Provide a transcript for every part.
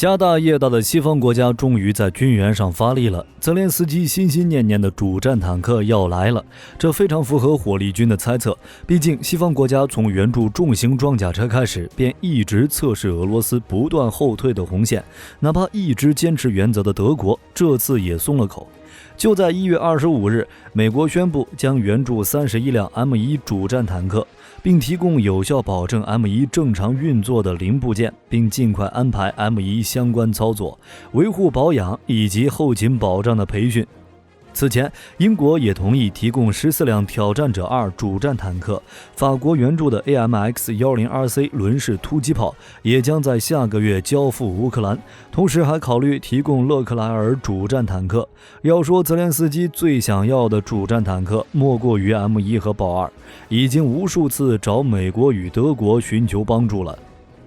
家大业大的西方国家终于在军援上发力了，泽连斯基心心念念的主战坦克要来了，这非常符合火力军的猜测。毕竟西方国家从援助重型装甲车开始，便一直测试俄罗斯不断后退的红线，哪怕一直坚持原则的德国，这次也松了口。就在1月25日，美国宣布将援助31辆 M1 主战坦克，并提供有效保证 M1 正常运作的零部件，并尽快安排 M1 相关操作、维护保养以及后勤保障的培训。此前，英国也同意提供14辆挑战者2主战坦克，法国援助的 AMX-10RC 轮式突击炮也将在下个月交付乌克兰，同时还考虑提供勒克莱尔主战坦克。要说泽连斯基最想要的主战坦克，莫过于 M1 和豹2，已经无数次找美国与德国寻求帮助了。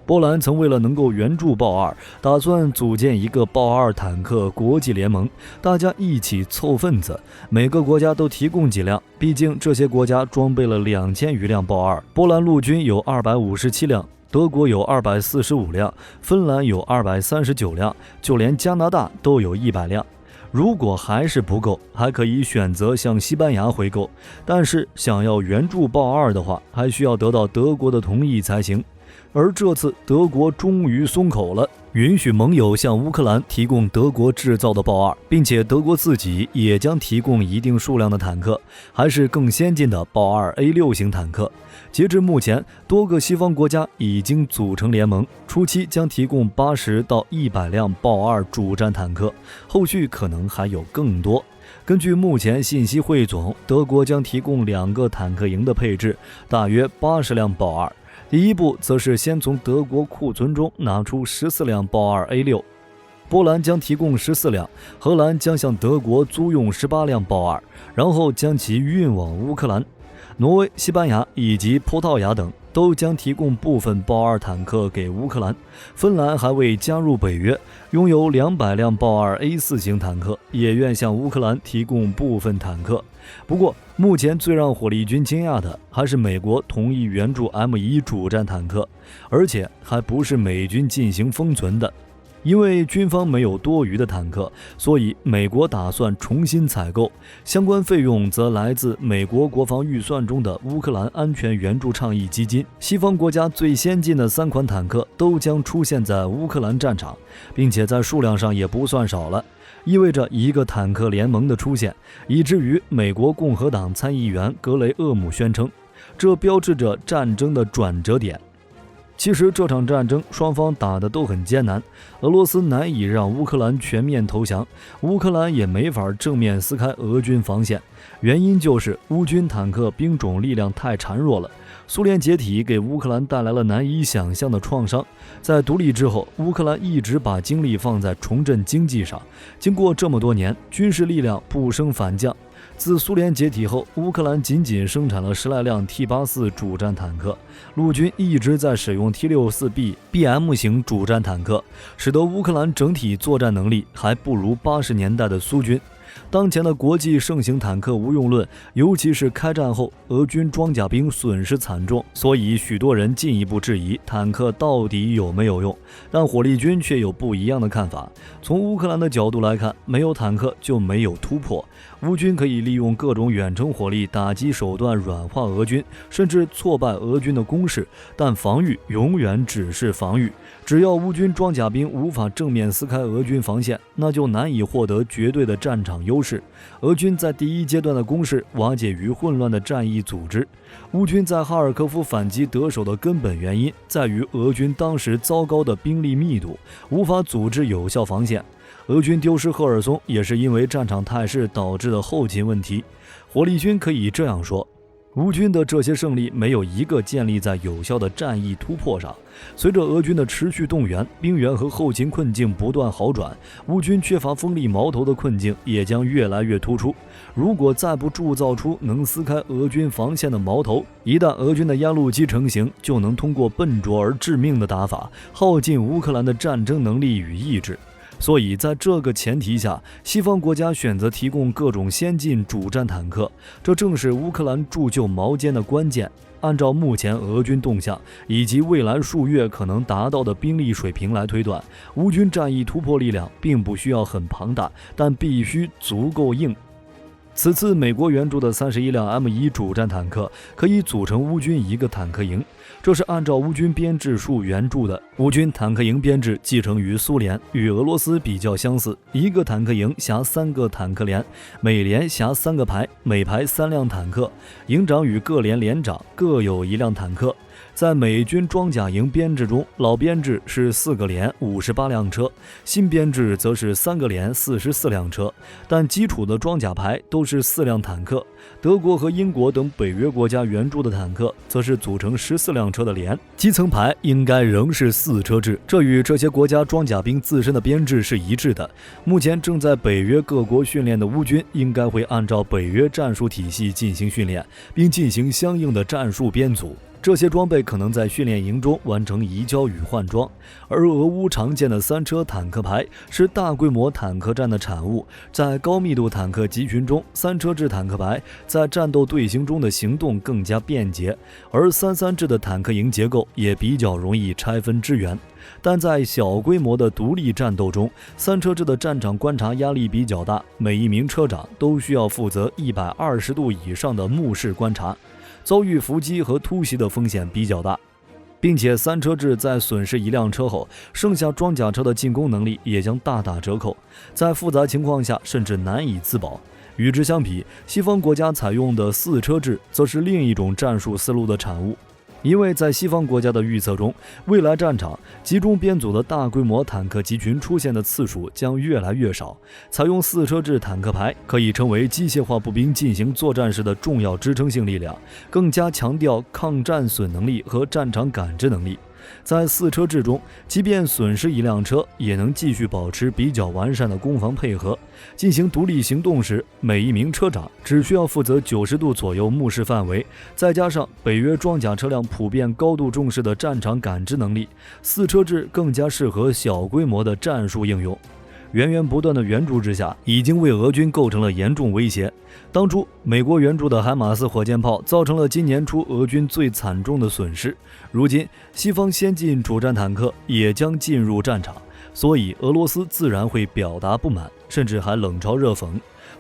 波兰曾为了能够援助豹2，打算组建一个豹2坦克国际联盟，大家一起凑份子，每个国家都提供几辆，毕竟这些国家装备了2000余辆豹2，波兰陆军有257辆，德国有245辆，芬兰有239辆，就连加拿大都有100辆。如果还是不够，还可以选择向西班牙回购，但是想要援助豹2的话，还需要得到德国的同意才行。而这次德国终于松口了，允许盟友向乌克兰提供德国制造的豹2，并且德国自己也将提供一定数量的坦克，还是更先进的豹2 A6 型坦克。截至目前，多个西方国家已经组成联盟，初期将提供80到100辆豹2主战坦克，后续可能还有更多。根据目前信息汇总，德国将提供2个坦克营的配置，大约80辆豹2。第一步则是先从德国库存中拿出14辆豹2 A6， 波兰将提供14辆，荷兰将向德国租用18辆豹2，然后将其运往乌克兰。挪威、西班牙以及葡萄牙等都将提供部分豹2坦克给乌克兰。芬兰还未加入北约，拥有200辆豹2 A4 型坦克，也愿向乌克兰提供部分坦克。不过，目前最让火力军惊讶的还是美国同意援助 M1 主战坦克，而且还不是美军进行封存的。因为军方没有多余的坦克，所以美国打算重新采购，相关费用则来自美国国防预算中的乌克兰安全援助倡议基金。西方国家最先进的3款坦克都将出现在乌克兰战场，并且在数量上也不算少了，意味着一个坦克联盟的出现，以至于美国共和党参议员格雷厄姆宣称，这标志着战争的转折点。其实这场战争双方打得都很艰难，俄罗斯难以让乌克兰全面投降，乌克兰也没法正面撕开俄军防线，原因就是乌军坦克兵种力量太孱弱了。苏联解体给乌克兰带来了难以想象的创伤，在独立之后，乌克兰一直把精力放在重振经济上，经过这么多年，军事力量不升反降。自苏联解体后，乌克兰仅仅生产了10来辆 T-84 主战坦克，陆军一直在使用 T-64B、BM 型主战坦克，使得乌克兰整体作战能力还不如80年代的苏军。当前的国际盛行坦克无用论，尤其是开战后俄军装甲兵损失惨重，所以许多人进一步质疑坦克到底有没有用。但火力军却有不一样的看法。从乌克兰的角度来看，没有坦克就没有突破，乌军可以利用各种远程火力打击手段软化俄军，甚至挫败俄军的攻势，但防御永远只是防御。只要乌军装甲兵无法正面撕开俄军防线，那就难以获得绝对的战场优势。俄军在第一阶段的攻势瓦解于混乱的战役组织。乌军在哈尔科夫反击得手的根本原因在于俄军当时糟糕的兵力密度，无法组织有效防线。俄军丢失赫尔松也是因为战场态势导致的后勤问题。火力军可以这样说，乌军的这些胜利没有一个建立在有效的战役突破上。随着俄军的持续动员，兵源和后勤困境不断好转，乌军缺乏锋利矛头的困境也将越来越突出。如果再不铸造出能撕开俄军防线的矛头，一旦俄军的压路机成型，就能通过笨拙而致命的打法，耗尽乌克兰的战争能力与意志。所以在这个前提下，西方国家选择提供各种先进主战坦克，这正是乌克兰铸就矛坚的关键。按照目前俄军动向以及未来数月可能达到的兵力水平来推断，乌军战役突破力量并不需要很庞大，但必须足够硬。此次美国援助的31辆 M1 主战坦克可以组成乌军一个坦克营，这是按照乌军编制数援助的。乌军坦克营编制继承于苏联，与俄罗斯比较相似，一个坦克营辖3个坦克连，每连辖3个排，每排3辆坦克，营长与各连连长各有1辆坦克。在美军装甲营编制中，老编制是4个连58辆车，新编制则是3个连44辆车，但基础的装甲排都是4辆坦克。德国和英国等北约国家援助的坦克则是组成14辆车的连，基层排应该仍是4车制，这与这些国家装甲兵自身的编制是一致的。目前正在北约各国训练的乌军应该会按照北约战术体系进行训练，并进行相应的战术编组。这些装备可能在训练营中完成移交与换装，而俄乌常见的3车坦克排是大规模坦克战的产物。在高密度坦克集群中，3车制坦克排在战斗队形中的行动更加便捷，而3-3制的坦克营结构也比较容易拆分支援。但在小规模的独立战斗中，3车制的战场观察压力比较大，每一名车长都需要负责120度以上的目视观察，遭遇伏击和突袭的风险比较大，并且3车制在损失1辆车后，剩下装甲车的进攻能力也将大打折扣，在复杂情况下甚至难以自保。与之相比，西方国家采用的4车制则是另一种战术思路的产物。因为在西方国家的预测中，未来战场集中编组的大规模坦克集群出现的次数将越来越少。采用4车制坦克排可以成为机械化步兵进行作战时的重要支撑性力量，更加强调抗战损能力和战场感知能力。在4车制中，即便损失1辆车，也能继续保持比较完善的攻防配合。进行独立行动时，每一名车长只需要负责90度左右目视范围，再加上北约装甲车辆普遍高度重视的战场感知能力，4车制更加适合小规模的战术应用。源源不断的援助之下，已经为俄军构成了严重威胁。当初美国援助的海马斯火箭炮造成了今年初俄军最惨重的损失，如今西方先进主战坦克也将进入战场，所以俄罗斯自然会表达不满，甚至还冷嘲热讽。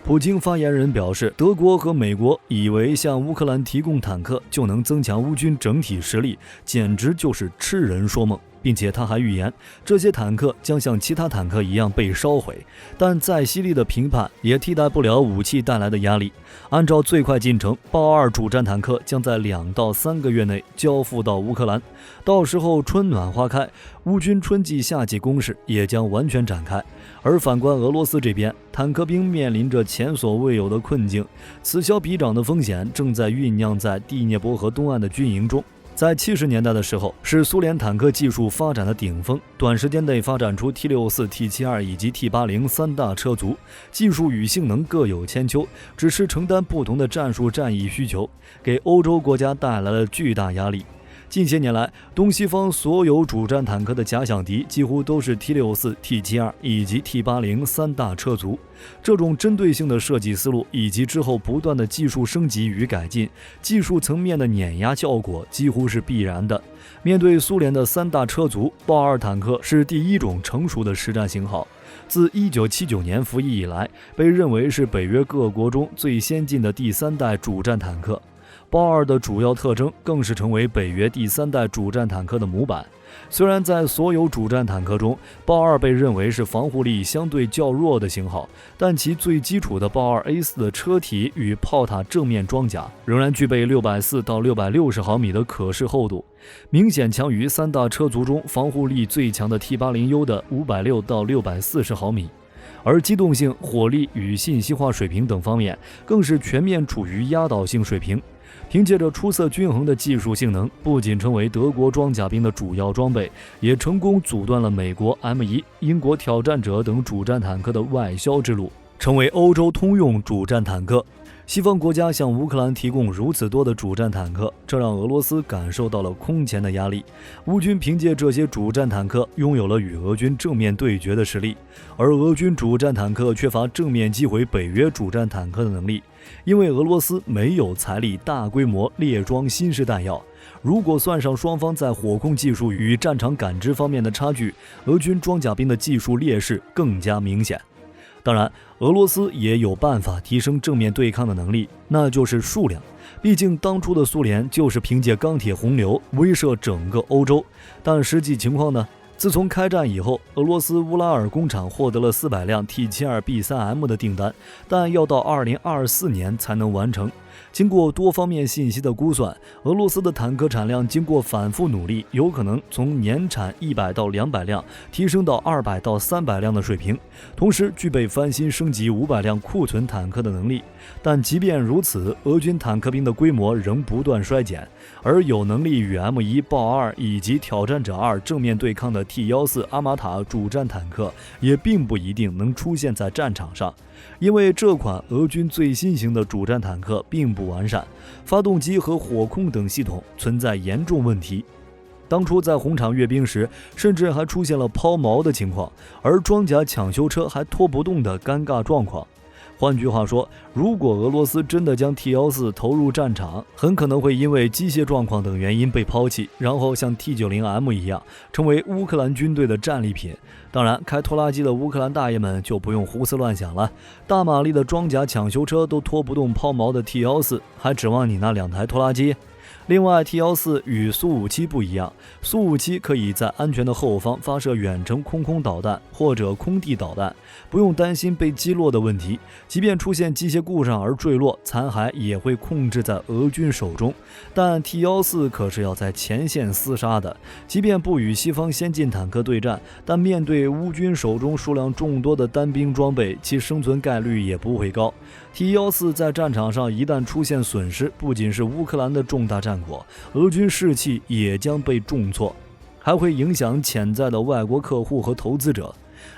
普京发言人表示，德国和美国以为向乌克兰提供坦克就能增强乌军整体实力，简直就是痴人说梦。并且他还预言，这些坦克将像其他坦克一样被烧毁，但再犀利的评判也替代不了武器带来的压力。按照最快进程，豹2主战坦克将在2到3个月内交付到乌克兰，到时候春暖花开，乌军春季夏季攻势也将完全展开。而反观俄罗斯这边，坦克兵面临着前所未有的困境，此消彼长的风险正在酝酿在第聂伯河东岸的军营中。在70年代的时候，是苏联坦克技术发展的顶峰，短时间内发展出 T64、T72 以及 T80 3大车族，技术与性能各有千秋，只是承担不同的战术战役需求，给欧洲国家带来了巨大压力。近些年来，东西方所有主战坦克的假想敌几乎都是 T64、T72 以及 T80 3大车族。这种针对性的设计思路以及之后不断的技术升级与改进，技术层面的碾压效果几乎是必然的。面对苏联的3大车族，豹2坦克是第一种成熟的实战型号。自1979年服役以来，被认为是北约各国中最先进的第3代主战坦克。豹2的主要特征更是成为北约第3代主战坦克的模板。虽然在所有主战坦克中，豹2被认为是防护力相对较弱的型号，但其最基础的豹2 A4 的车体与炮塔正面装甲仍然具备640到660毫米的可视厚度，明显强于3大车族中防护力最强的 T80U 的560到640毫米。而机动性、火力与信息化水平等方面更是全面处于压倒性水平。凭借着出色均衡的技术性能，不仅成为德国装甲兵的主要装备，也成功阻断了美国 M1、英国挑战者等主战坦克的外销之路，成为欧洲通用主战坦克。西方国家向乌克兰提供如此多的主战坦克，这让俄罗斯感受到了空前的压力。乌军凭借这些主战坦克拥有了与俄军正面对决的实力，而俄军主战坦克缺乏正面击毁北约主战坦克的能力，因为俄罗斯没有财力大规模列装新式弹药。如果算上双方在火控技术与战场感知方面的差距，俄军装甲兵的技术劣势更加明显。当然，俄罗斯也有办法提升正面对抗的能力，那就是数量。毕竟当初的苏联就是凭借钢铁洪流威慑整个欧洲，但实际情况呢？自从开战以后，俄罗斯乌拉尔工厂获得了400辆 T72B3M 的订单，但要到2024年才能完成。经过多方面信息的估算，俄罗斯的坦克产量经过反复努力，有可能从年产100到200辆提升到200到300辆的水平，同时具备翻新升级500辆库存坦克的能力。但即便如此，俄军坦克兵的规模仍不断衰减，而有能力与 M1、豹2以及挑战者2正面对抗的 T14阿玛塔主战坦克也并不一定能出现在战场上，因为这款俄军最新型的主战坦克并不完善，发动机和火控等系统存在严重问题。当初在红场阅兵时，甚至还出现了抛锚的情况，而装甲抢修车还拖不动的尴尬状况。换句话说，如果俄罗斯真的将 T14投入战场，很可能会因为机械状况等原因被抛弃，然后像 T90M 一样成为乌克兰军队的战利品。当然，开拖拉机的乌克兰大爷们就不用胡思乱想了，大马力的装甲抢修车都拖不动抛锚的 T14，还指望你那2台拖拉机？另外 T14与苏57不一样，苏57可以在安全的后方发射远程空导弹或者空地导弹，不用担心被击落的问题，即便出现机械故障而坠落，残骸也会控制在俄军手中。但 T14可是要在前线厮杀的，即便不与西方先进坦克对战，但面对乌军手中数量众多的单兵装备，其生存概率也不会高。T14在战场上一旦出现损失，不仅是乌克兰的重大战果，俄军士气也将被重挫，还会影响潜在的外国客户和投资者。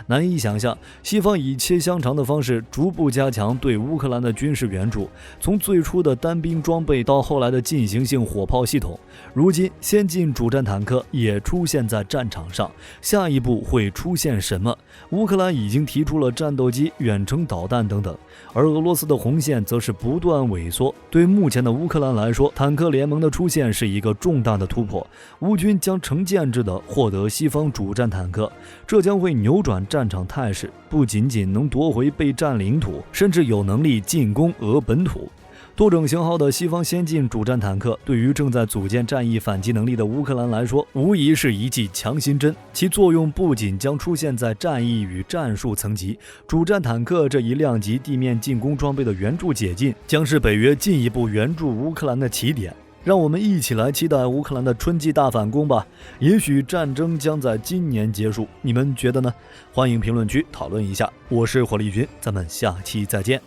难以想象，西方以切香肠的方式逐步加强对乌克兰的军事援助，从最初的单兵装备到后来的进行性火炮系统，如今先进主战坦克也出现在战场上。下一步会出现什么？乌克兰已经提出了战斗机、远程导弹等等，而俄罗斯的红线则是不断萎缩。对目前的乌克兰来说，坦克联盟的出现是一个重大的突破，乌军将成建制地获得西方主战坦克，这将会扭转战场态势，不仅仅能夺回被占领土，甚至有能力进攻俄本土。多种型号的西方先进主战坦克对于正在组建战役反击能力的乌克兰来说，无疑是一剂强心针。其作用不仅将出现在战役与战术层级，主战坦克这一量级地面进攻装备的援助解禁，将是北约进一步援助乌克兰的起点。让我们一起来期待乌克兰的春季大反攻吧！也许战争将在今年结束，你们觉得呢？欢迎评论区讨论一下。我是火力军，咱们下期再见。